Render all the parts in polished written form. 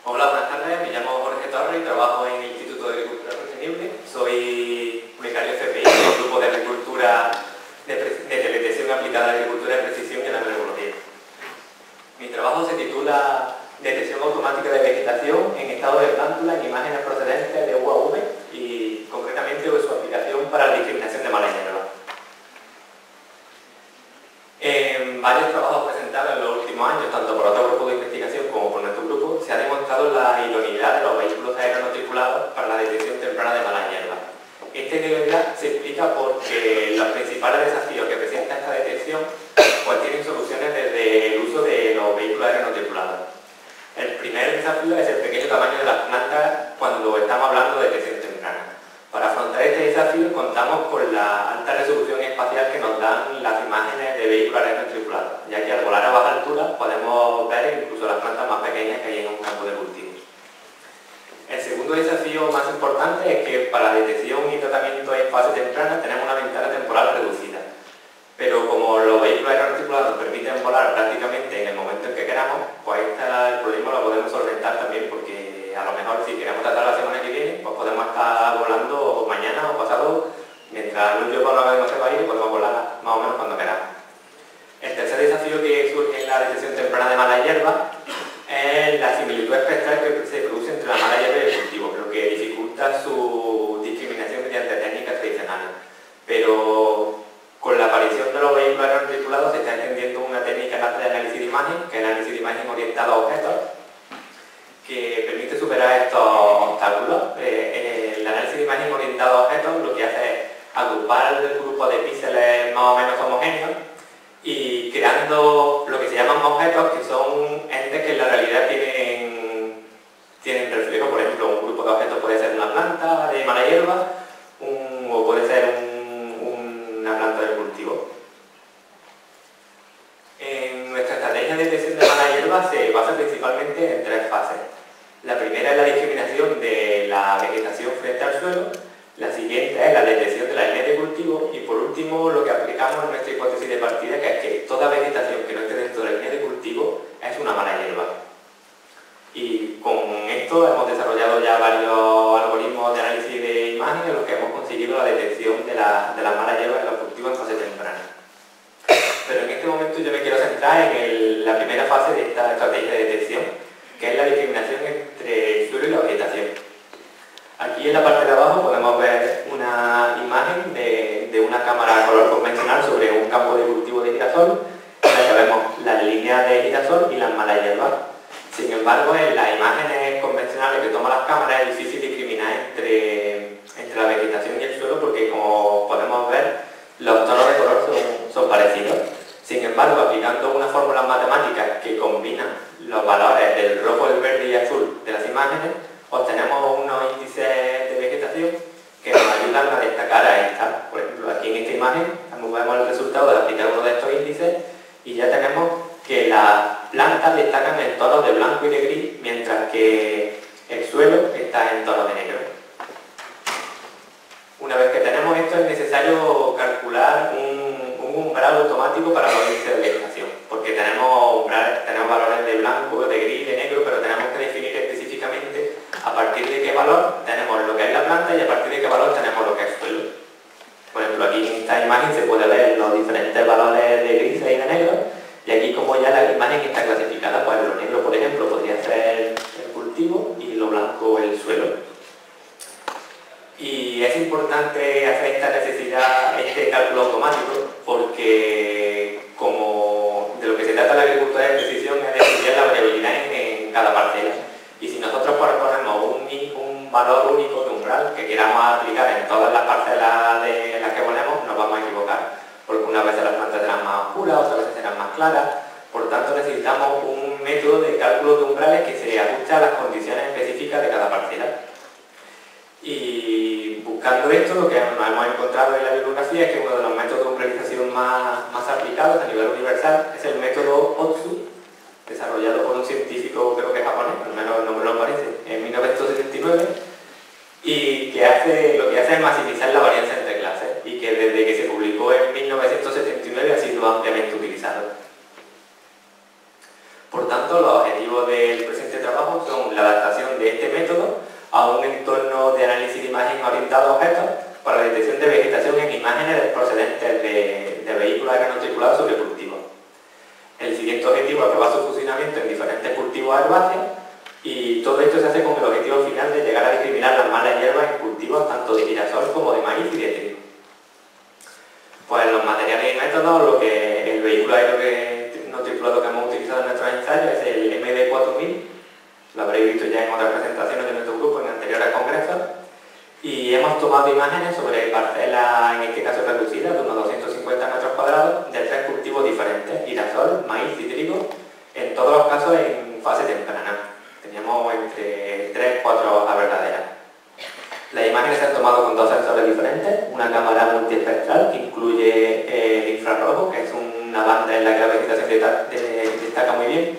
Hola, buenas tardes. Me llamo Jorge Torres y trabajo en el Instituto de Agricultura Sostenible. Soy becario FPI del grupo de agricultura de teledetección aplicada a la agricultura de precisión y a la agroecología. Mi trabajo se titula Detección automática de vegetación en estado de plántula en imágenes procedentes de UAV y concretamente su aplicación para la discriminación de mala hierba. En varios trabajos presentados en los últimos años, tanto por otros grupos de investigación como por nuestro grupo, se ha demostrado la idoneidad de los vehículos aéreos no tripulados para la detección temprana de mala hierba. Esta idoneidad se explica porque los principales desafíos que presenta esta detección pues tienen soluciones desde el uso de los vehículos aéreos no tripulados. El primer desafío es el pequeño tamaño de las plantas cuando estamos hablando de detección temprana. Para afrontar este desafío contamos con la alta resolución espacial que nos dan las imágenes de vehículos aéreos no tripulados, ya que al volar a baja altura podemos ver incluso las plantas más pequeñas que hay en un campo de cultivo. El segundo desafío más importante es que para la detección y tratamiento en fase temprana tenemos una ventana temporal reducida. Pero como los vehículos aéreos no tripulados permiten volar prácticamente en el momento en que queramos, pues el problema lo podemos solventar también porque a lo mejor si queremos tratar la semana que viene, pues podemos estar volando mañana o pasado, mientras no llueva o no haga demasiado aire, podemos volar más o menos cuando queramos. El tercer desafío que surge en la detección temprana de mala hierba es la similitud espectral que se produce entre la mala hierba y el cultivo, lo que dificulta su discriminación mediante técnicas tradicionales. Pero con la aparición de los vehículos aéreos tripulados se está extendiendo una técnica de análisis de imagen, que es el análisis de imagen orientado a objetos, que permite superar estos obstáculos. El análisis de imagen orientado a objetos lo que hace es agrupar el grupo de píxeles más o menos homogéneos y creando lo que se llaman objetos, que son entes que en la realidad tienen reflejo. Por ejemplo, un grupo de objetos puede ser una planta de mala hierba o puede ser una planta del cultivo. En nuestra estrategia de detección de mala hierba se basa principalmente en tres fases. La primera es la discriminación de la vegetación frente al suelo, la siguiente es la detección de la línea de cultivo y por último lo que aplicamos en nuestra hipótesis de partida, que es que toda vegetación que no esté dentro de la línea de cultivo es una mala hierba. Y con esto hemos desarrollado ya varios algoritmos de análisis de imagen en los que hemos conseguido la detección de las malas hierbas en los cultivos en fase temprana. Pero en este momento yo me quiero centrar en la primera fase de esta estrategia de detección, que es la discriminación entre el suelo y la vegetación. Aquí en la parte de abajo podemos ver una imagen de una cámara a color convencional sobre un campo de cultivo de girasol, en la que vemos las líneas de girasol y las malas hierbas. Sin embargo, en las imágenes convencionales que toman las cámaras es difícil discriminar entre la vegetación y el suelo porque, como podemos ver, los tonos de color son parecidos. Sin embargo, aplicando unas fórmulas matemáticas que combinan los valores del rojo, el verde y el azul de las imágenes, obtenemos unos índices de vegetación que nos ayudan a destacar a esta. Por ejemplo, aquí en esta imagen vemos el resultado de aplicar uno de estos índices y ya tenemos que las plantas destacan en tonos de blanco y de gris, mientras que el suelo está en tonos de negro. Una vez que tenemos esto, es necesario calcular un umbral automático para los índices de vegetación, porque tenemos valores de blanco, de gris, de negro, pero tenemos que definir específicamente a partir de qué valor tenemos lo que es la planta y a partir de qué valor tenemos lo que es el suelo. Por ejemplo, aquí en esta imagen se puede ver los diferentes valores de gris y de negro, y aquí como ya la imagen está clasificada, pues lo negro, por ejemplo, podría ser el cultivo y lo blanco el suelo. Y es importante hacer esta necesidad, este cálculo automático, porque como de lo que se trata la agricultura de precisión es de estudiar la variabilidad en cada parcela. Y si nosotros ponemos un valor único de umbral que queramos aplicar en todas las parcelas en las que ponemos, nos vamos a equivocar, porque unas veces las plantas serán más oscuras, otras veces serán más claras. Por tanto, necesitamos un método de cálculo de umbrales que se ajuste a las condiciones específicas de cada parcela. Y buscando esto, lo que nos hemos encontrado en la bibliografía es que uno de los métodos de umbralización más aplicados a nivel universal es el método OTSU, desarrollado por un científico, creo que japonés, al menos el nombre lo parece, en 1979, y que lo que hace es maximizar la varianza entre clases, y que desde que se publicó en 1979 ha sido ampliamente utilizado. Por tanto, los objetivos del presente trabajo son la adaptación procedentes de vehículos aéreos no tripulados sobre cultivos. El siguiente objetivo es probar su funcionamiento en diferentes cultivos herbáceos y todo esto se hace con el objetivo final de llegar a discriminar las malas hierbas en cultivos tanto de girasol como de maíz y de trigo. Pues los materiales y métodos, el vehículo aéreo no tripulado que hemos utilizado en nuestros ensayos es el MD4000, lo habréis visto ya en otras presentaciones de nuestro grupo en anteriores congresos, y hemos tomado imágenes sobre parcelas, en este caso reducidas, de unos 250 metros cuadrados, de 3 cultivos diferentes, girasol, maíz y trigo, en todos los casos en fase temprana. Teníamos entre 3 y 4 hojas verdaderas. Las imágenes se han tomado con 2 sensores diferentes, una cámara multiespectral que incluye el infrarrojo, que es una banda en la que la vegetación destaca muy bien,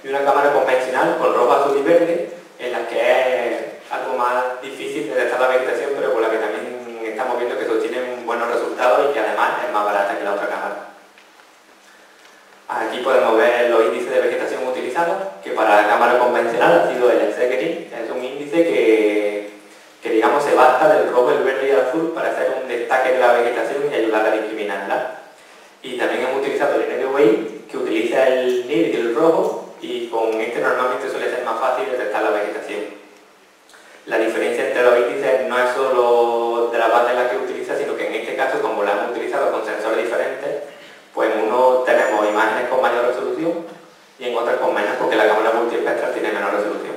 y una cámara convencional con rojo, azul y verde, en la que es algo más difícil de detectar la vegetación, pero con la que también estamos viendo que obtienen buenos resultados y que además es más barata que la otra cámara. Aquí podemos ver los índices de vegetación utilizados, que para la cámara convencional ha sido el Green, es un índice que digamos se basta del rojo, el verde y el azul para hacer un destaque de la vegetación y ayudar a discriminarla. Y también hemos utilizado el NDVI, que utiliza el NIR y el rojo, y con este normalmente suele ser más fácil detectar la vegetación. La diferencia entre los índices no es solo de la banda en la que utiliza, sino que en este caso, como la hemos utilizado con sensores diferentes, pues en uno tenemos imágenes con mayor resolución y en otras con menos, porque la cámara multiespectral tiene menor resolución.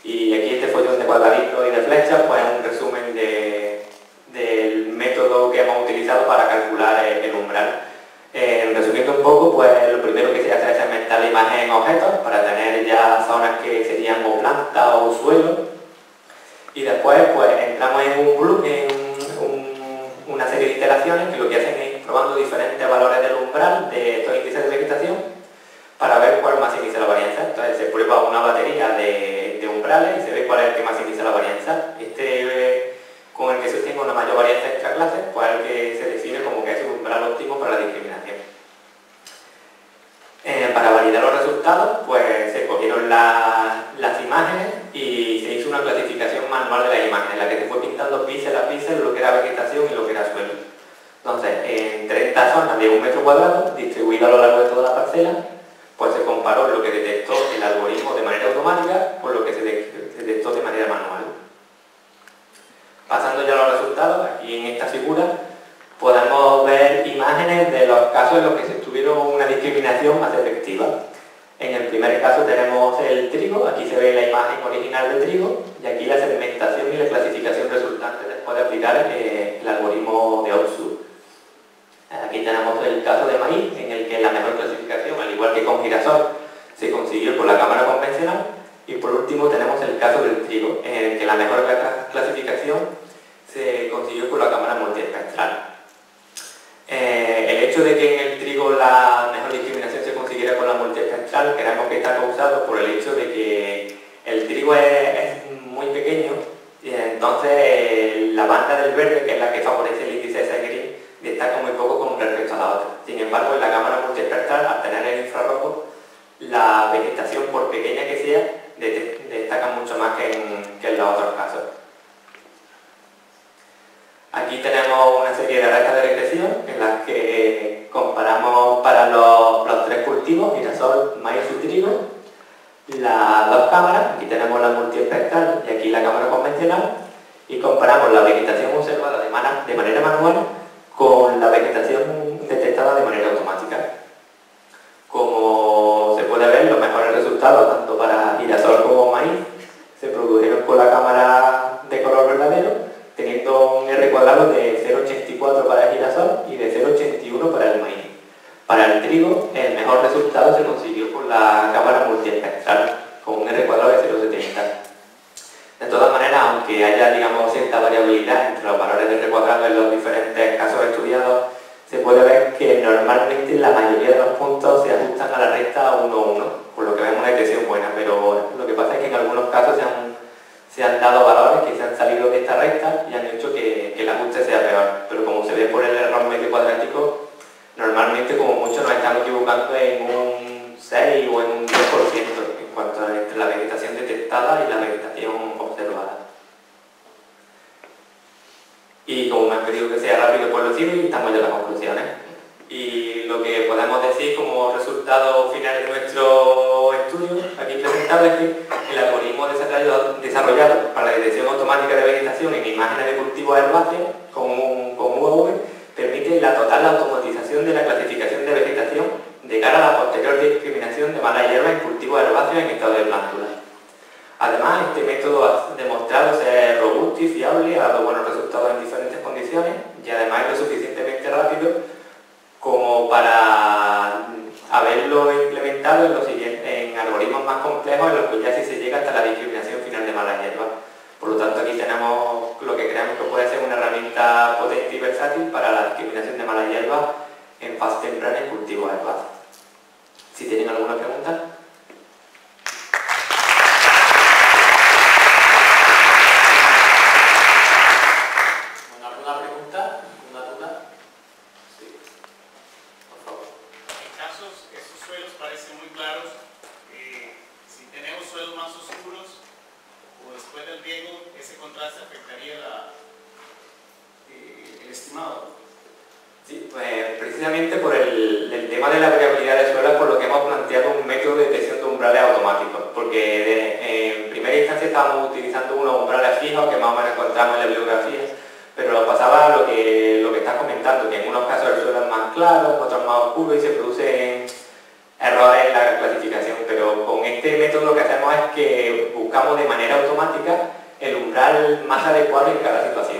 Y aquí este follón de cuadraditos y de flechas pues es un resumen del método que hemos utilizado para calcular el umbral. Resumiendo un poco, pues lo primero que se hace es segmentar la imagen en objetos para tener ya zonas que serían o planta o suelo, y después pues entramos en una serie de iteraciones que lo que hacen es ir probando diferentes valores del umbral de estos índices de vegetación para ver cuál maximiza la varianza. Entonces se prueba una batería de umbrales y se ve cuál es el que maximiza la varianza. Con el que se obtenga una mayor varianza entre clases, pues es el que se define como que es un umbral óptimo para la discriminación. Para validar los resultados, pues se cogieron las imágenes y se hizo una clasificación manual de las imágenes, en la que se fue pintando píxel a píxel lo que era vegetación y lo que era suelo. Entonces, en 30 zonas de 1 metro cuadrado, distribuidas a lo largo de toda la parcela, pues se comparó lo que detectó el algoritmo de manera automática con lo que se detectó de manera manual. Pasando ya a los resultados, aquí en esta figura podemos ver imágenes de los casos en los que se tuvieron una discriminación más efectiva. En el primer caso tenemos el trigo, aquí se ve la imagen original del trigo, y aquí la segmentación y la clasificación resultante después de aplicar el algoritmo de OPSU. Aquí tenemos el caso de maíz, en el que la mejor clasificación, al igual que con girasol, se consiguió con la cámara convencional. Y por último tenemos el caso del trigo, en el que la mejor clasificación se consiguió con la cámara multiespectral. El hecho de que en el trigo la mejor discriminación se consiguiera con la multiespectral, creemos que está causado por el hecho de que el trigo es muy pequeño y entonces la banda del verde, que es la que favorece el índice de Green, destaca muy poco con respecto a la otra. Sin embargo, en la cámara multiespectral, al tener el infrarrojo, la vegetación, por pequeña que sea, destaca mucho más que en los otros casos. Aquí tenemos una serie de rectas de regresión en las que comparamos para los 3 cultivos, girasol, maíz y trigo, las 2 cámaras. Aquí tenemos la multiespectral y aquí la cámara convencional, y comparamos la vegetación observada de manera manual con la vegetación detectada de manera automática. Como se puede ver, los mejores resultados, tanto para girasol como maíz, se produjeron con la cámara de color verdadero, teniendo un R cuadrado de 0,84 para el girasol y de 0,81 para el maíz. Para el trigo, el mejor resultado se consiguió con la cámara multiespectral, con un R cuadrado de 0,70. De todas maneras, aunque haya, digamos, cierta variabilidad entre los valores de R cuadrado en los diferentes casos estudiados, se puede ver que normalmente la mayoría de los puntos se ajustan a la recta 1,1, por lo que vemos una detección buena, pero lo que pasa es que en algunos casos se han dado valores que se han salido de esta recta y han hecho que el ajuste sea peor, pero como se ve por el error medio cuadrático, normalmente como mucho nos estamos equivocando en un 6 o en un 10% en cuanto a entre la vegetación detectada y la vegetación observada. Y como me han pedido que sea rápido, pues lo sigo y estamos permite la total automatización de la clasificación de vegetación de cara a la posterior discriminación de mala hierba en cultivos herbáceos en estado de plántula. Además, este método ha demostrado ser robusto y fiable, ha dado buenos resultados en diferentes condiciones y además es lo suficientemente rápido como para haberlo implementado en algoritmos más complejos en los que ya sí se llega hasta la discriminación final de mala hierba. Por lo tanto, aquí tenemos lo que creemos que puede ser una herramienta potente y versátil para la discriminación de mala hierba en fase temprana en cultivos herbáceos. Si tienen alguna pregunta. Precisamente por el tema de la variabilidad de suelo es por lo que hemos planteado un método de detección de umbrales automáticos, porque en primera instancia estábamos utilizando unos umbrales fijos que más o menos encontramos en la bibliografía, pero pasaba lo que estás comentando, que en unos casos el suelo es más claro, en otros más oscuro y se producen errores en la clasificación, pero con este método lo que hacemos es que buscamos de manera automática el umbral más adecuado en cada situación.